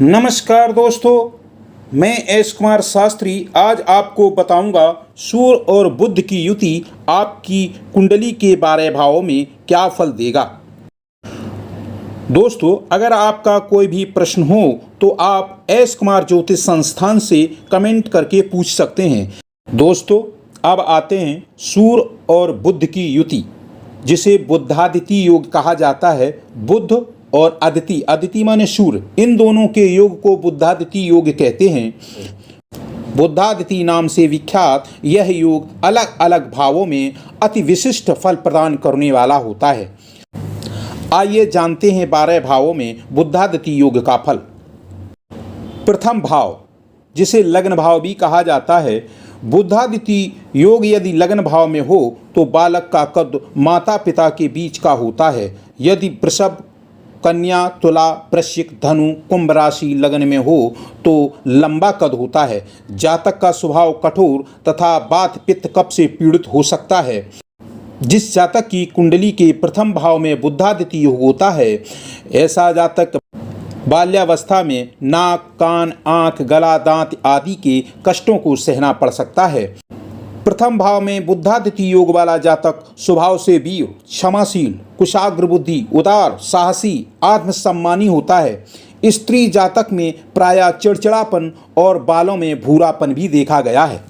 नमस्कार दोस्तों, मैं एस कुमार शास्त्री आज आपको बताऊंगा सूर्य और बुध की युति आपकी कुंडली के 12 भावों में क्या फल देगा। दोस्तों, अगर आपका कोई भी प्रश्न हो तो आप एस कुमार ज्योतिष संस्थान से कमेंट करके पूछ सकते हैं। दोस्तों, अब आते हैं सूर्य और बुध की युति, जिसे बुधादिति योग कहा जाता है। बुध और अदिति, अदिति माने सूर्य, इन दोनों के योग को बुधादिति योग कहते हैं। बुधादिति नाम से विख्यात यह योग अलग अलग भावों में अति विशिष्ट फल प्रदान करने वाला होता है। आइए जानते हैं 12 भावों में बुधादिति योग का फल। प्रथम भाव, जिसे लग्न भाव भी कहा जाता है। बुधादिति योग यदि लग्न भाव में हो तो बालक का कद माता पिता के बीच का होता है। यदि वृषभ, कन्या, तुला, वृश्चिक, धनु, कुंभ राशि लग्न में हो तो लंबा कद होता है। जातक का स्वभाव कठोर तथा वात पित्त कफ से पीड़ित हो सकता है। जिस जातक की कुंडली के प्रथम भाव में बुधादिति योग होता है, ऐसा जातक बाल्यावस्था में नाक, कान, आँख, गला, दांत आदि के कष्टों को सहना पड़ सकता है। प्रथम भाव में बुधादिति योग वाला जातक स्वभाव से वीर, क्षमाशील, कुशाग्र बुद्धि, उदार, साहसी, आत्मसम्मानी होता है। स्त्री जातक में प्रायः चिड़चिड़ापन और बालों में भूरापन भी देखा गया है।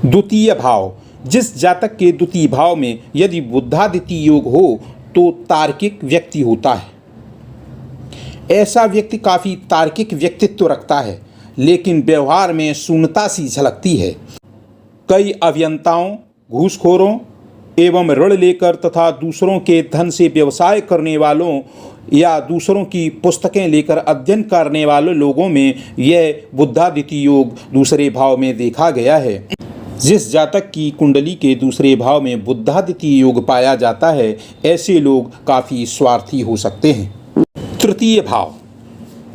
द्वितीय भाव, जिस जातक के द्वितीय भाव में यदि बुधादिति योग हो तो तार्किक व्यक्ति होता है। ऐसा व्यक्ति काफ़ी तार्किक व्यक्तित्व रखता है, लेकिन व्यवहार में शून्यता सी झलकती है। कई अभियंताओं, घूसखोरों एवं ऋण लेकर तथा दूसरों के धन से व्यवसाय करने वालों या दूसरों की पुस्तकें लेकर अध्ययन करने वाले लोगों में यह बुधादिति योग दूसरे भाव में देखा गया है। जिस जातक की कुंडली के दूसरे भाव में बुधादिति योग पाया जाता है, ऐसे लोग काफ़ी स्वार्थी हो सकते हैं। तृतीय भाव,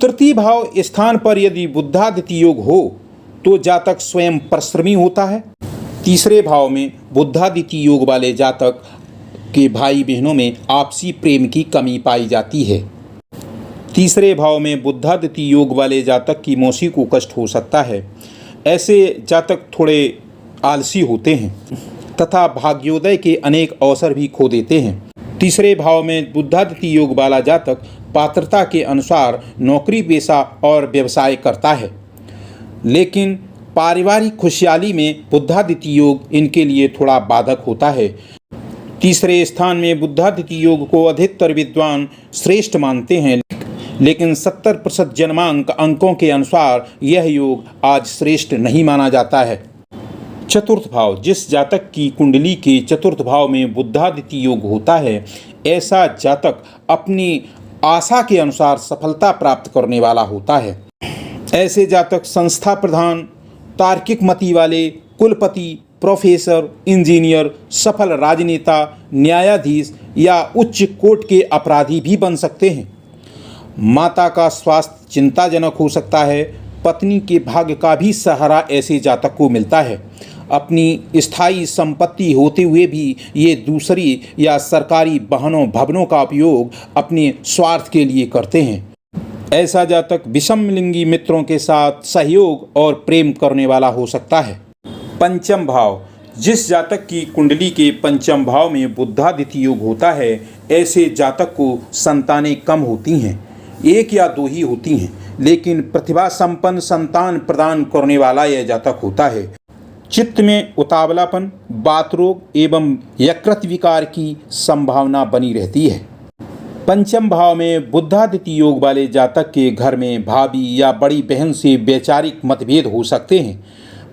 तृतीय भाव स्थान पर यदि बुधादिति योग हो तो जातक स्वयं परिश्रमी होता है। तीसरे भाव में बुधादिति योग वाले जातक के भाई बहनों में आपसी प्रेम की कमी पाई जाती है। तीसरे भाव में बुधादिति योग वाले जातक की मौसी को कष्ट हो सकता है। ऐसे जातक थोड़े आलसी होते हैं तथा भाग्योदय के अनेक अवसर भी खो देते हैं। तीसरे भाव में बुधादिति योग वाला जातक पात्रता के अनुसार नौकरी पेशा और व्यवसाय करता है, लेकिन पारिवारिक खुशहाली में बुधादिति योग इनके लिए थोड़ा बाधक होता है। तीसरे स्थान में बुधादिति योग को अधिकतर विद्वान श्रेष्ठ मानते हैं, लेकिन 70% जन्मांक अंकों के अनुसार यह योग आज श्रेष्ठ नहीं माना जाता है। चतुर्थ भाव, जिस जातक की कुंडली के चतुर्थ भाव में बुधादिति योग होता है, ऐसा जातक अपनी आशा के अनुसार सफलता प्राप्त करने वाला होता है। ऐसे जातक संस्था प्रधान, तार्किक मति वाले, कुलपति, प्रोफेसर, इंजीनियर, सफल राजनेता, न्यायाधीश या उच्च कोर्ट के अपराधी भी बन सकते हैं। माता का स्वास्थ्य चिंताजनक हो सकता है। पत्नी के भाग्य का भी सहारा ऐसे जातक को मिलता है। अपनी स्थायी संपत्ति होते हुए भी ये दूसरी या सरकारी वाहनों भवनों का उपयोग अपने स्वार्थ के लिए करते हैं। ऐसा जातक विषमलिंगी मित्रों के साथ सहयोग और प्रेम करने वाला हो सकता है। पंचम भाव, जिस जातक की कुंडली के पंचम भाव में बुधादिति योग होता है, ऐसे जातक को संतानें कम होती हैं, 1 या 2 ही होती हैं, लेकिन प्रतिभा संपन्न संतान प्रदान करने वाला यह जातक होता है। चित्त में उतावलापन, बात रोग एवं यकृत विकार की संभावना बनी रहती है। पंचम भाव में बुधादिति योग वाले जातक के घर में भाभी या बड़ी बहन से वैचारिक मतभेद हो सकते हैं।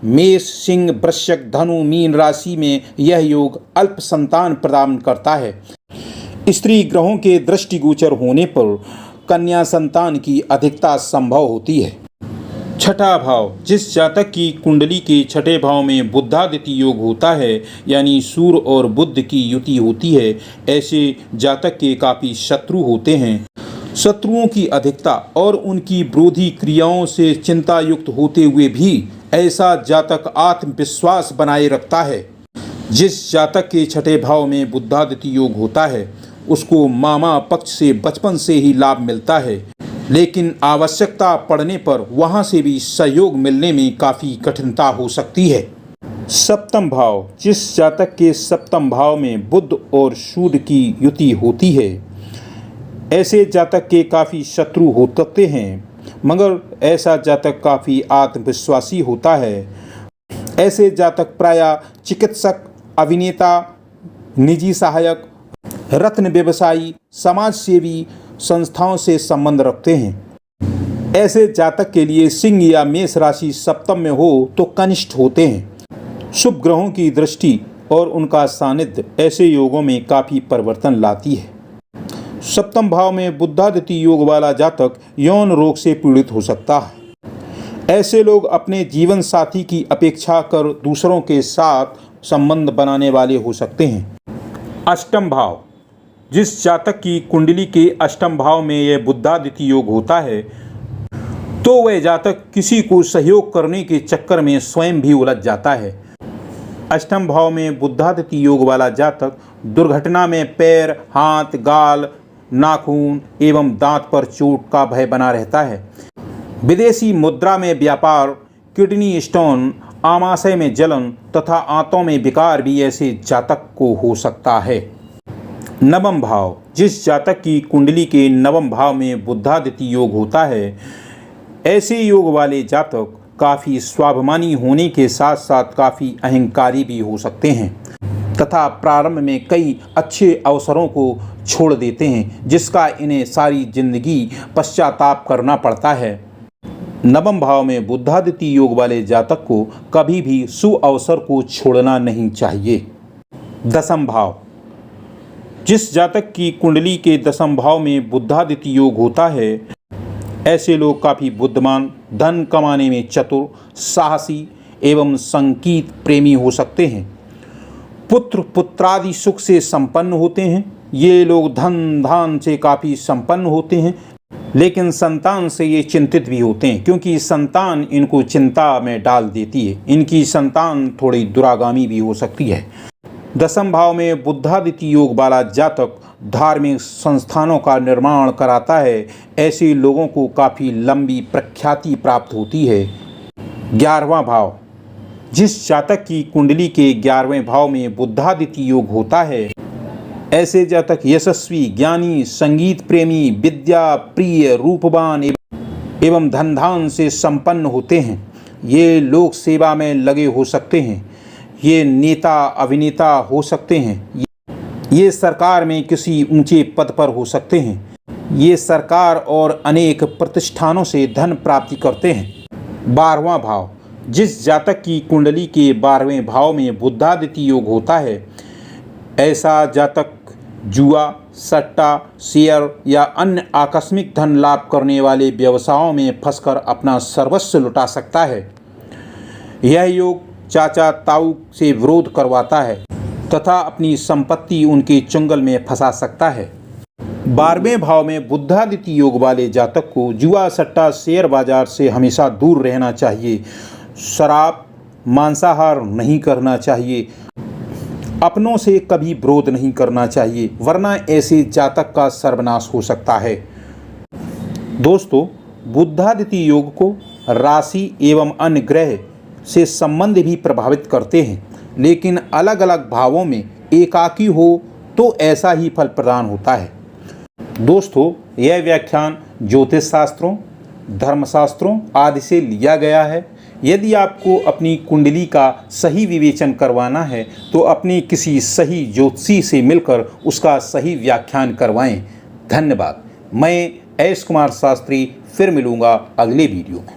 मेष, सिंह, वृश्चिक, धनु, मीन राशि में यह योग अल्प संतान प्रदान करता है। स्त्री ग्रहों के दृष्टिगोचर होने पर कन्या संतान की अधिकता संभव होती है। छठा भाव, जिस जातक की कुंडली के छठे भाव में बुधादिति योग होता है, यानी सूर्य और बुध की युति होती है, ऐसे जातक के काफ़ी शत्रु होते हैं। शत्रुओं की अधिकता और उनकी विरोधी क्रियाओं से चिंता युक्त होते हुए भी ऐसा जातक आत्मविश्वास बनाए रखता है। जिस जातक के छठे भाव में बुधादिति योग होता है, उसको मामा पक्ष से बचपन से ही लाभ मिलता है। लेकिन आवश्यकता पड़ने पर वहां से भी सहयोग मिलने में काफ़ी कठिनता हो सकती है। सप्तम भाव, जिस जातक के सप्तम भाव में बुध और सूर्य की युति होती है, ऐसे जातक के काफ़ी शत्रु हो सकते हैं, मगर ऐसा जातक काफ़ी आत्मविश्वासी होता है। ऐसे जातक प्रायः चिकित्सक, अभिनेता, निजी सहायक, रत्न व्यवसायी, समाजसेवी संस्थाओं से संबंध रखते हैं। ऐसे जातक के लिए सिंह या मेष राशि सप्तम में हो तो कनिष्ठ होते हैं। शुभ ग्रहों की दृष्टि और उनका सानिध्य ऐसे योगों में काफ़ी परिवर्तन लाती है। सप्तम भाव में बुधादित्य योग वाला जातक यौन रोग से पीड़ित हो सकता है। ऐसे लोग अपने जीवन साथी की अपेक्षा कर दूसरों के साथ संबंध बनाने वाले हो सकते हैं। अष्टम भाव, जिस जातक की कुंडली के अष्टम भाव में यह बुधादित्य योग होता है, तो वह जातक किसी को सहयोग करने के चक्कर में स्वयं भी उलझ जाता है। अष्टम भाव में बुधादित्य योग वाला जातक दुर्घटना में पैर, हाथ, गाल, नाखून एवं दांत पर चोट का भय बना रहता है। विदेशी मुद्रा में व्यापार, किडनी स्टोन, आमाशय में जलन तथा आंतों में विकार भी ऐसे जातक को हो सकता है। नवम भाव, जिस जातक की कुंडली के नवम भाव में बुधादित्य योग होता है, ऐसे योग वाले जातक काफ़ी स्वाभिमानी होने के साथ साथ काफ़ी अहंकारी भी हो सकते हैं तथा प्रारंभ में कई अच्छे अवसरों को छोड़ देते हैं, जिसका इन्हें सारी जिंदगी पश्चाताप करना पड़ता है। नवम भाव में बुधादित्य योग वाले जातक को कभी भी सुअवसर को छोड़ना नहीं चाहिए। दसम भाव, जिस जातक की कुंडली के दसम भाव में बुधादित्य योग होता है, ऐसे लोग काफ़ी बुद्धिमान, धन कमाने में चतुर, साहसी एवं संगीत प्रेमी हो सकते हैं। पुत्र पुत्रादि सुख से संपन्न होते हैं। ये लोग धन धान से काफ़ी संपन्न होते हैं, लेकिन संतान से ये चिंतित भी होते हैं, क्योंकि संतान इनको चिंता में डाल देती है। इनकी संतान थोड़ी दुरागामी भी हो सकती है। दसम भाव में बुधादित्य योग वाला जातक धार्मिक संस्थानों का निर्माण कराता है। ऐसे लोगों को काफ़ी लंबी प्रख्याति प्राप्त होती है। 11वां भाव, जिस जातक की कुंडली के 11वें भाव में बुधादित्य योग होता है, ऐसे जातक यशस्वी, ज्ञानी, संगीत प्रेमी, विद्या प्रिय, रूपवान एवं धनधान से संपन्न होते हैं। ये लोक सेवा में लगे हो सकते हैं। ये नेता अभिनेता हो सकते हैं। ये सरकार में किसी ऊंचे पद पर हो सकते हैं। ये सरकार और अनेक प्रतिष्ठानों से धन प्राप्ति करते हैं। 12वां भाव, जिस जातक की कुंडली के 12वें भाव में बुधादित्य योग होता है, ऐसा जातक जुआ, सट्टा, शेयर या अन्य आकस्मिक धन लाभ करने वाले व्यवसायों में फंसकर अपना सर्वस्व लुटा सकता है। यह योग चाचा ताऊ से विरोध करवाता है तथा अपनी संपत्ति उनके चंगुल में फंसा सकता है। 12वें भाव में बुधादित्य योग वाले जातक को जुआ, सट्टा, शेयर बाजार से हमेशा दूर रहना चाहिए। शराब, मांसाहार नहीं करना चाहिए। अपनों से कभी विरोध नहीं करना चाहिए, वरना ऐसे जातक का सर्वनाश हो सकता है। दोस्तों, बुधादित्य योग को राशि एवं अन्य ग्रह से संबंध भी प्रभावित करते हैं, लेकिन अलग अलग भावों में एकाकी हो तो ऐसा ही फल प्रदान होता है। दोस्तों, यह व्याख्यान ज्योतिष शास्त्रों, धर्मशास्त्रों आदि से लिया गया है। यदि आपको अपनी कुंडली का सही विवेचन करवाना है तो अपनी किसी सही ज्योतिषी से मिलकर उसका सही व्याख्यान करवाएं। धन्यवाद। मैं एस कुमार शास्त्री फिर मिलूँगा अगले वीडियो में।